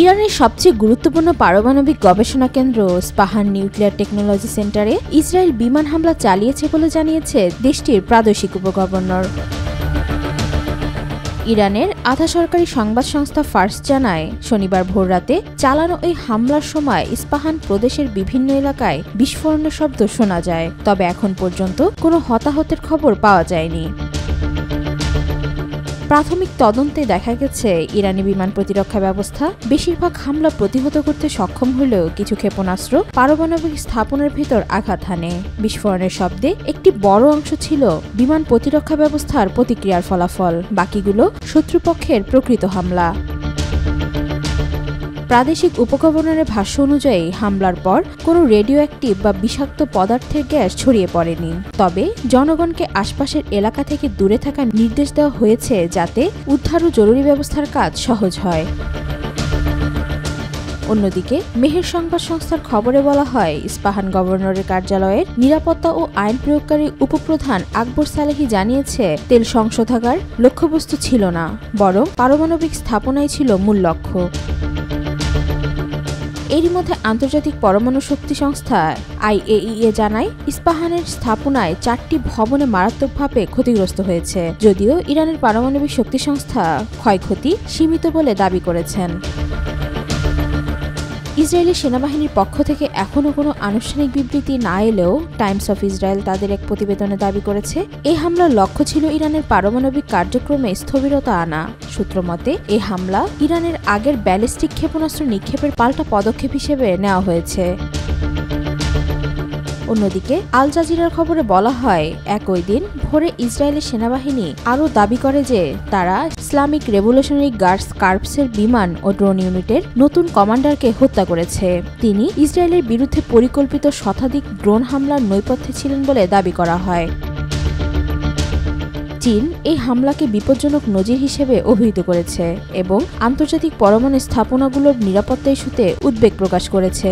ইরানের সবচেয়ে গুরুত্বপূর্ণ পারমাণবিক গবেষণা কেন্দ্র স্পাহান নিউক্লিয়ার টেকনোলজি সেন্টারে ইসরায়েল বিমান হামলা চালিয়েছে বলে জানিয়েছে দেশটির প্রাদেশিক উপগভর্নর। ইরানের আধা সরকারি সংবাদ সংস্থা ফার্স জানায়, শনিবার ভোররাতে চালানো এই হামলার সময় ইস্পাহান প্রদেশের বিভিন্ন এলাকায় বিস্ফোরণের শব্দ শোনা যায়, তবে এখন পর্যন্ত কোনো হতাহতের খবর পাওয়া যায়নি। প্রাথমিক তদন্তে দেখা গেছে, ইরানি বিমান প্রতিরক্ষা ব্যবস্থা বেশিরভাগ হামলা প্রতিহত করতে সক্ষম হলেও কিছু ক্ষেপণাস্ত্র পারমাণবিক স্থাপনের ভেতর আঘাত হানে। বিস্ফোরণের শব্দে একটি বড় অংশ ছিল বিমান প্রতিরক্ষা ব্যবস্থার প্রতিক্রিয়ার ফলাফল, বাকিগুলো শত্রুপক্ষের প্রকৃত হামলা। প্রাদেশিক উপগভর্নরের ভাষ্য অনুযায়ী হামলার পর কোনো রেডিও অ্যাক্টিভ বা বিষাক্ত পদার্থের গ্যাস ছড়িয়ে পড়েনি, তবে জনগণকে আশপাশের এলাকা থেকে দূরে থাকার নির্দেশ দেওয়া হয়েছে যাতে উদ্ধার ও জরুরি ব্যবস্থার কাজ সহজ হয়। অন্যদিকে মেহের সংবাদ সংস্থার খবরে বলা হয়, ইস্পাহান গভর্নরের কার্যালয়ের নিরাপত্তা ও আইন প্রয়োগকারী উপপ্রধান আকবর সালেহি জানিয়েছে, তেল সংশোধনাগার লক্ষ্যবস্তু ছিল না, বরং পারমাণবিক স্থাপনাই ছিল মূল লক্ষ্য। এরই মধ্যে আন্তর্জাতিক পরমাণু শক্তি সংস্থা IAEA জানায়, ইস্পাহানের স্থাপনায় 4টি ভবনে মারাত্মকভাবে ক্ষতিগ্রস্ত হয়েছে, যদিও ইরানের পারমাণবিক শক্তি সংস্থা ক্ষয়ক্ষতি সীমিত বলে দাবি করেছেন। ইসরায়েলি সেনাবাহিনীর পক্ষ থেকে এখনও কোনো আনুষ্ঠানিক বিবৃতি না এলেও টাইমস অফ ইসরায়েল তাদের এক প্রতিবেদনে দাবি করেছে, এই হামলার লক্ষ্য ছিল ইরানের পারমাণবিক কার্যক্রমে স্থবিরতা আনা। সূত্রমতে, এই হামলা ইরানের আগের ব্যালিস্টিক ক্ষেপণাস্ত্র নিক্ষেপের পাল্টা পদক্ষেপ হিসেবে নেওয়া হয়েছে। অন্যদিকে আল জাজিরার খবরে বলা হয়, একই দিন ভোরে ইসরায়েলের সেনাবাহিনী আরও দাবি করে যে তারা ইসলামিক রেভলিউশনারি গার্ডস কর্পসের বিমান ও ড্রোন ইউনিটের নতুন কমান্ডারকে হত্যা করেছে। তিনি ইসরায়েলের বিরুদ্ধে পরিকল্পিত শতাধিক ড্রোন হামলার নেপথ্যে ছিলেন বলে দাবি করা হয়। চীন এই হামলাকে বিপজ্জনক নজির হিসেবে অভিহিত করেছে এবং আন্তর্জাতিক পরমাণু স্থাপনাগুলোর নিরাপত্তা ইস্যুতে উদ্বেগ প্রকাশ করেছে।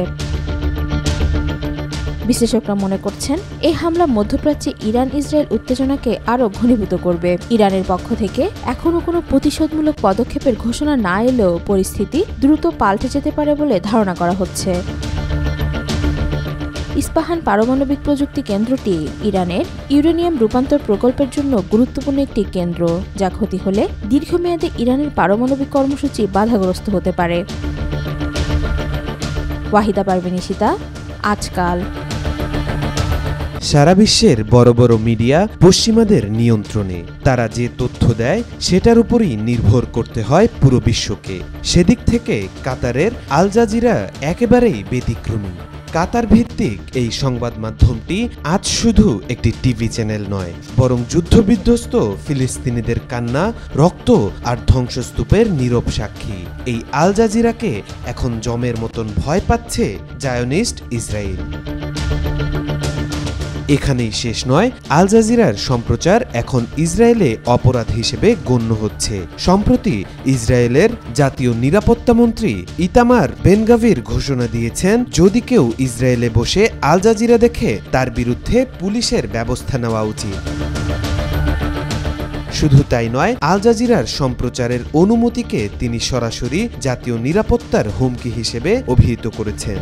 বিশ্লেষকরা মনে করছেন, এই হামলা মধ্যপ্রাচ্যে ইরান ইসরায়েল উত্তেজনাকে আরও ঘনীভূত করবে। ইরানের পক্ষ থেকে এখনও কোনো প্রতিশোধমূলক পদক্ষেপের ঘোষণা না এলেও পরিস্থিতি দ্রুত পাল্টে যেতে পারে বলে ধারণা করা হচ্ছে। ইস্পাহান পারমাণবিক প্রযুক্তি কেন্দ্রটি ইরানের ইউরেনিয়াম রূপান্তর প্রকল্পের জন্য গুরুত্বপূর্ণ একটি কেন্দ্র, যা ক্ষতি হলে দীর্ঘমেয়াদে ইরানের পারমাণবিক কর্মসূচি বাধাগ্রস্ত হতে পারে। ওয়াহিদা পারভীন ঈশিতা, আজকাল। সারা বিশ্বের বড় বড় মিডিয়া পশ্চিমাদের নিয়ন্ত্রণে, তারা যে তথ্য দেয় সেটার উপরই নির্ভর করতে হয় পুরো বিশ্বকে। সেদিক থেকে কাতারের আল জাজিরা একেবারেই ব্যতিক্রমী। কাতার ভিত্তিক এই সংবাদ মাধ্যমটি আজ শুধু একটি টিভি চ্যানেল নয়, বরং যুদ্ধবিধ্বস্ত ফিলিস্তিনিদের কান্না, রক্ত আর ধ্বংসস্তূপের নীরব সাক্ষী। এই আল জাজিরাকে এখন জমের মতন ভয় পাচ্ছে জায়োনিস্ট ইসরায়েল। এখানেই শেষ নয়, আল জাজিরার সম্প্রচার এখন ইসরায়েলে অপরাধ হিসেবে গণ্য হচ্ছে। সম্প্রতি ইসরায়েলের জাতীয় নিরাপত্তা মন্ত্রী ইতামার বেন-গাভির ঘোষণা দিয়েছেন, যদি কেউ ইসরায়েলে বসে আল জাজিরা দেখে তার বিরুদ্ধে পুলিশের ব্যবস্থা নেওয়া উচিত। শুধু তাই নয়, আল জাজিরার সম্প্রচারের অনুমতিকে তিনি সরাসরি জাতীয় নিরাপত্তার হুমকি হিসেবে অভিহিত করেছেন।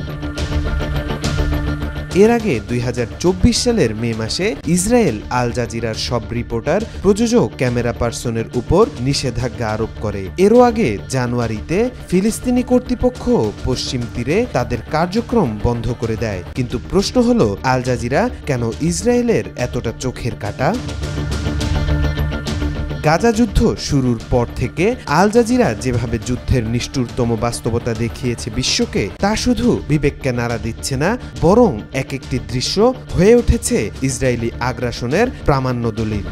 এর আগে 2024 সালের মে মাসে ইসরায়েল আল জাজিরার সব রিপোর্টার, প্রযোজক, ক্যামেরা পার্সনের উপর নিষেধাজ্ঞা আরোপ করে। এরও আগে জানুয়ারিতে ফিলিস্তিনি কর্তৃপক্ষ পশ্চিম তীরে তাদের কার্যক্রম বন্ধ করে দেয়। কিন্তু প্রশ্ন হলো, আল জাজিরা কেন ইসরায়েলের এতটা চোখের কাঁটা? গাজা যুদ্ধ শুরুর পর থেকে আল জাজিরা যেভাবে যুদ্ধের নিষ্ঠুরতম বাস্তবতা দেখিয়েছে বিশ্বকে, তা শুধু বিবেককে নাড়া দিচ্ছে না, বরং এক একটি দৃশ্য হয়ে উঠেছে ইসরায়েলি আগ্রাসনের প্রামাণ্য দলিল।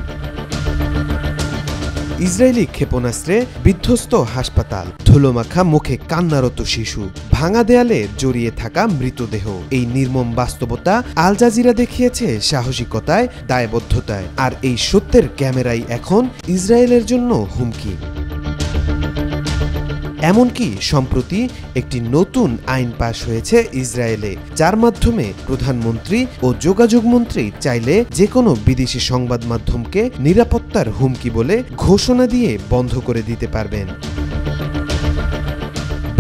ইসরায়েলি ক্ষেপণাস্ত্রে বিধ্বস্ত হাসপাতাল, ধুলোমাখা মুখে কান্নারত শিশু, ভাঙা দেয়ালে জড়িয়ে থাকা মৃতদেহ। এই নির্মম বাস্তবতা আল জাজিরা দেখিয়েছে সাহসিকতায়, দায়বদ্ধতায়, আর এই সত্যের ক্যামেরাই এখন ইসরায়েলের জন্য হুমকি। এমনকি সম্প্রতি একটি নতুন আইন পাশ হয়েছে ইসরায়েলে, যার মাধ্যমে প্রধানমন্ত্রী ও যোগাযোগ মন্ত্রী চাইলে যে কোনো বিদেশি সংবাদ মাধ্যমকে নিরাপত্তার হুমকি বলে ঘোষণা দিয়ে বন্ধ করে দিতে পারবেন।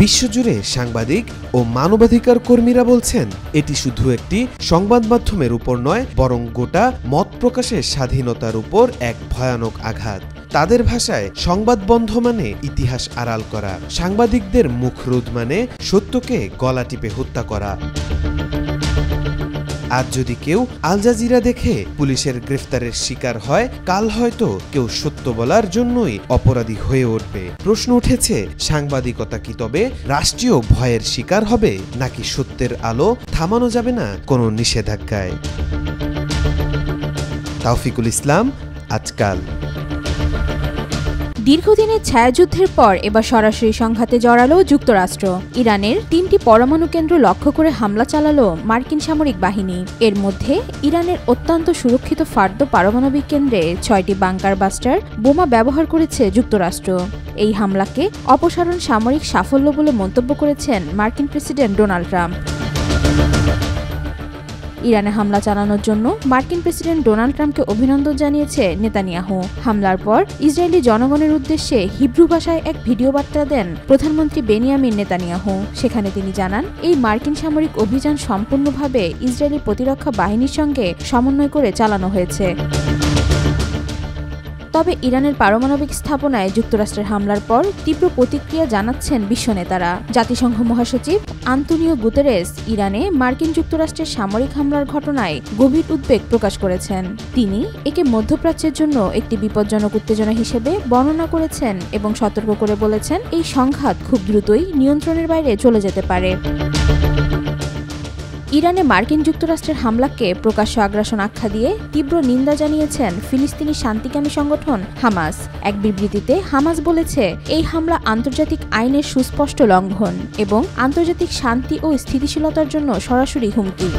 বিশ্বজুড়ে সাংবাদিক ও মানবাধিকার কর্মীরা বলছেন এটি শুধু একটি সংবাদ মাধ্যমের উপর নয়, বরং গোটা মত প্রকাশের স্বাধীনতার উপর এক ভয়ানক আঘাত। তাদের ভাষায় সংবাদ বন্ধ মানে ইতিহাস আড়াল করা, সাংবাদিকদের মুখরোধ মানে সত্যকে গলা টিপে হত্যা করা। আজ যদি কেউ আল জাজিরা দেখে পুলিশের গ্রেফতারের শিকার হয়, কাল হয়তো কেউ সত্য বলার জন্যই অপরাধী হয়ে উঠবে। প্রশ্ন উঠেছে, সাংবাদিকতা কি তবে রাষ্ট্রীয় ভয়ের শিকার হবে, নাকি সত্যের আলো থামানো যাবে না কোনো নিষেধাজ্ঞায়? তাওফিকুল ইসলাম, আজকাল। দীর্ঘদিনের ছায়াযুদ্ধের পর এবার সরাসরি সংঘাতে জড়ালো যুক্তরাষ্ট্র। ইরানের 3টি পরমাণু কেন্দ্র লক্ষ্য করে হামলা চালালো মার্কিন সামরিক বাহিনী। এর মধ্যে ইরানের অত্যন্ত সুরক্ষিত ফার্দো পারমাণবিক কেন্দ্রে 6টি বাংকার বাস্টার বোমা ব্যবহার করেছে যুক্তরাষ্ট্র। এই হামলাকে অপসারণ সামরিক সাফল্য বলে মন্তব্য করেছেন মার্কিন প্রেসিডেন্ট ডোনাল্ড ট্রাম্প। ইরানে হামলা চালানোর জন্য মার্কিন প্রেসিডেন্ট ডোনাল্ড ট্রাম্পকে অভিনন্দন জানিয়েছে নেতানিয়াহু। হামলার পর ইসরায়েলি জনগণের উদ্দেশ্যে হিব্রু ভাষায় এক ভিডিও বার্তা দেন প্রধানমন্ত্রী বেনিয়ামিন নেতানিয়াহু। সেখানে তিনি জানান, এই মার্কিন সামরিক অভিযান সম্পূর্ণভাবে ইসরায়েলি প্রতিরক্ষা বাহিনীর সঙ্গে সমন্বয় করে চালানো হয়েছে। তবে ইরানের পারমাণবিক স্থাপনায় যুক্তরাষ্ট্রের হামলার পর তীব্র প্রতিক্রিয়া জানাচ্ছেন বিশ্ব নেতারা। জাতিসংঘ মহাসচিব আন্তোনিও গুতেরেস ইরানে মার্কিন যুক্তরাষ্ট্রের সামরিক হামলার ঘটনায় গভীর উদ্বেগ প্রকাশ করেছেন। তিনি একে মধ্যপ্রাচ্যের জন্য একটি বিপজ্জনক উত্তেজনা হিসেবে বর্ণনা করেছেন এবং সতর্ক করে বলেছেন, এই সংঘাত খুব দ্রুতই নিয়ন্ত্রণের বাইরে চলে যেতে পারে। ইরানে মার্কিন যুক্তরাষ্ট্রের হামলাকে প্রকাশ্য আগ্রাসন আখ্যা দিয়ে তীব্র নিন্দা জানিয়েছেন ফিলিস্তিনি শান্তিকামী সংগঠন হামাস। এক বিবৃতিতে হামাস বলেছে, এই হামলা আন্তর্জাতিক আইনের সুস্পষ্ট লঙ্ঘন এবং আন্তর্জাতিক শান্তি ও স্থিতিশীলতার জন্য সরাসরি হুমকি।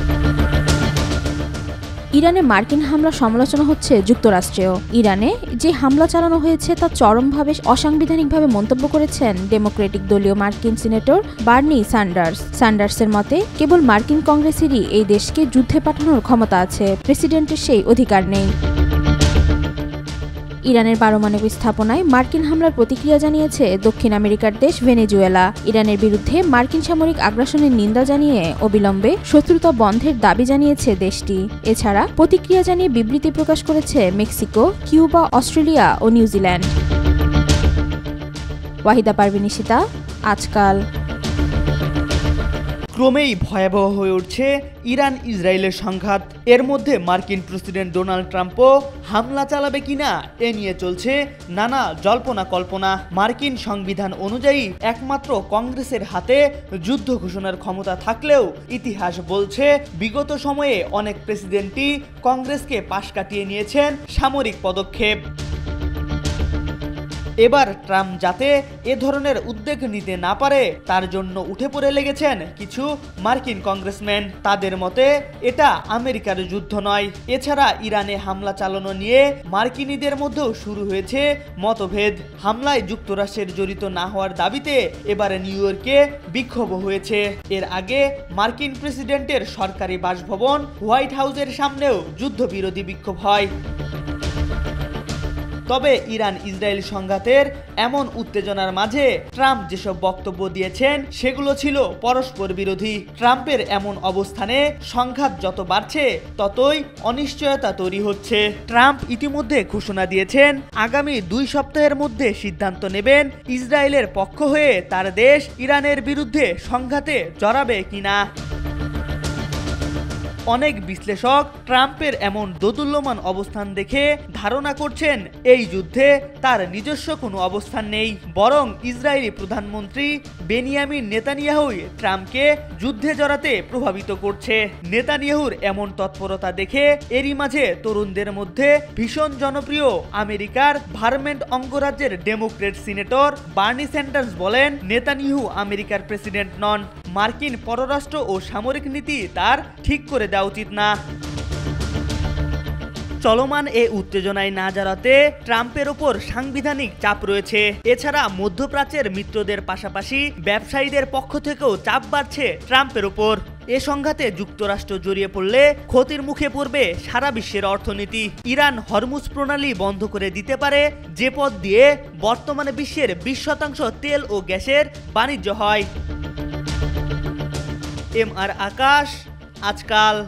ইরানে মার্কিন হামলা সমালোচনা হচ্ছে যুক্তরাষ্ট্রেও। ইরানে যে হামলা চালানো হয়েছে তা চরমভাবে অসাংবিধানিকভাবে মন্তব্য করেছেন ডেমোক্রেটিক দলীয় মার্কিন সিনেটর বার্নি স্যান্ডার্স। স্যান্ডার্সের মতে, কেবল মার্কিন কংগ্রেসেরই এই দেশকে যুদ্ধে পাঠানোর ক্ষমতা আছে, প্রেসিডেন্টের সেই অধিকার নেই। ইরানের পারমাণবিক স্থাপনায় মার্কিন হামলার প্রতিক্রিয়া জানিয়েছে দক্ষিণ আমেরিকার দেশ ভেনেজুয়েলা। ইরানের বিরুদ্ধে মার্কিন সামরিক আগ্রাসনের নিন্দা জানিয়ে অবিলম্বে শত্রুতা বন্ধের দাবি জানিয়েছে দেশটি। এছাড়া প্রতিক্রিয়া জানিয়ে বিবৃতি প্রকাশ করেছে মেক্সিকো, কিউবা, অস্ট্রেলিয়া ও নিউজিল্যান্ড। ওয়াহিদা পারভিন ইশিতা, আজকাল। ক্রমেই ভয়াবহ হয়ে উঠছে ইরান ইসরায়েলের সংঘাত। এর মধ্যে মার্কিন প্রেসিডেন্ট ডোনাল্ড ট্রাম্পও হামলা চালাবে কিনা এ নিয়ে চলছে নানা জল্পনা কল্পনা। মার্কিন সংবিধান অনুযায়ী একমাত্র কংগ্রেসের হাতে যুদ্ধ ঘোষণার ক্ষমতা থাকলেও ইতিহাস বলছে বিগত সময়ে অনেক প্রেসিডেন্টই কংগ্রেসকে পাশ কাটিয়ে নিয়েছেন সামরিক পদক্ষেপ। এবার ট্রাম্প যাতে এ ধরনের উদ্যোগ নিতে না পারে তার জন্য উঠে পড়ে লেগেছেন কিছু মার্কিন কংগ্রেসম্যান। তাদের মতে এটা আমেরিকার যুদ্ধ নয়। এছাড়া ইরানে হামলা চালানো নিয়ে মার্কিনীদের মধ্যেও শুরু হয়েছে মতভেদ। হামলায় যুক্তরাষ্ট্রের জড়িত না হওয়ার দাবিতে এবারে নিউ ইয়র্কে বিক্ষোভ হয়েছে। এর আগে মার্কিন প্রেসিডেন্টের সরকারি বাসভবন হোয়াইট হাউসের সামনেও যুদ্ধবিরোধী বিক্ষোভ হয়। তবে ইরান ইসরায়েল সংঘাতের এমন উত্তেজনার মাঝে ট্রাম্প যেসব বক্তব্য দিয়েছেন সেগুলো ছিল পরস্পর বিরোধী। ট্রাম্পের এমন অবস্থানে সংঘাত যত বাড়ছে ততই অনিশ্চয়তা তৈরি হচ্ছে। ট্রাম্প ইতিমধ্যে ঘোষণা দিয়েছেন আগামী 2 সপ্তাহের মধ্যে সিদ্ধান্ত নেবেন ইসরায়েলের পক্ষ হয়ে তার দেশ ইরানের বিরুদ্ধে সংঘাতে জড়াবে কিনা। অনেক বিশ্লেষক ট্রাম্পের এমন দোদুল্যমান অবস্থান দেখে ধারণা করছেন এই যুদ্ধে তার নিজস্ব কোনো অবস্থান নেই, বরং ইসরায়েলি প্রধানমন্ত্রী বেনিয়ামিন নেতানিয়াহুই ট্রাম্পকে যুদ্ধে জড়াতে প্রভাবিত করছে। নেতানিয়াহুর এমন তৎপরতা দেখে এরই মাঝে তরুণদের মধ্যে ভীষণ জনপ্রিয় আমেরিকার ভারমন্ট অঙ্গরাজ্যের ডেমোক্রেট সিনেটর বার্নি স্যান্ডার্স বলেন, নেতানিয়াহু আমেরিকার প্রেসিডেন্ট নন, মার্কিন পররাষ্ট্র ও সামরিক নীতি তার ঠিক করে দেওয়া উচিত না। চলমান এ উত্তেজনায় না জড়াতে ট্রাম্পের ওপর সাংবিধানিক চাপ রয়েছে। এছাড়া মধ্যপ্রাচ্যের মিত্রদের পাশাপাশি ব্যবসায়ীদের পক্ষ থেকেও চাপ বাড়ছে ট্রাম্পের ওপর। এ সংঘাতে যুক্তরাষ্ট্র জড়িয়ে পড়লে ক্ষতির মুখে পড়বে সারা বিশ্বের অর্থনীতি। ইরান হরমুজ প্রণালী বন্ধ করে দিতে পারে, যে পথ দিয়ে বর্তমানে বিশ্বের 20% তেল ও গ্যাসের বাণিজ্য হয়। এম আর আকাশ, আজকাল।